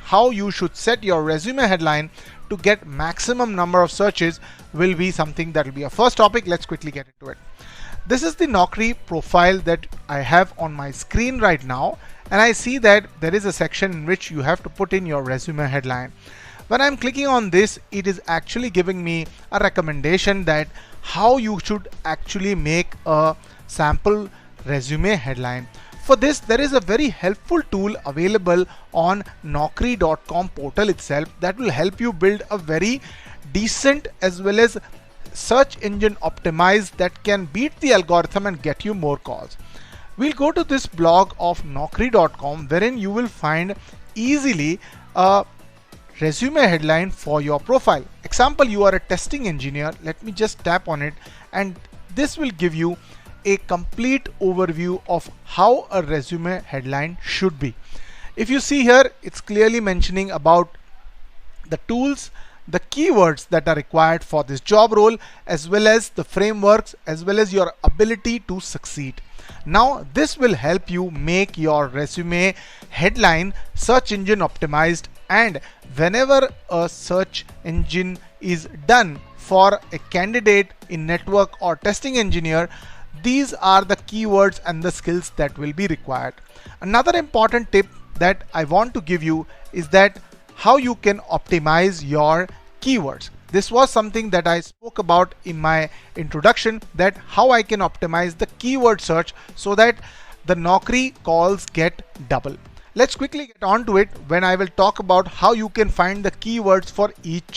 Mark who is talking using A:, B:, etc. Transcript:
A: how you should set your resume headline to get maximum number of searches will be something that will be our first topic. Let's quickly get into it. This is the Naukri profile that I have on my screen right now, and I see that there is a section in which you have to put in your resume headline. When I'm clicking on this, it is actually giving me a recommendation that how you should actually make a sample resume headline. For this, there is a very helpful tool available on naukri.com portal itself that will help you build a very decent as well as search engine optimized that can beat the algorithm and get you more calls. We'll go to this blog of naukri.com wherein you will find easily a resume headline for your profile. Example, you are a testing engineer. Let me just tap on it, and this will give you a complete overview of how a resume headline should be. If you see here, it's clearly mentioning about the tools, the keywords that are required for this job role, as well as the frameworks, as well as your ability to succeed. Now, this will help you make your resume headline search engine optimized, and whenever a search engine is done for a candidate in network or testing engineer, these are the keywords and the skills that will be required. Another important tip that I want to give you is that how you can optimize your keywords. This was something that I spoke about in my introduction, that how I can optimize the keyword search so that the Naukri calls get double. Let's quickly get on to it when I will talk about how you can find the keywords for each job.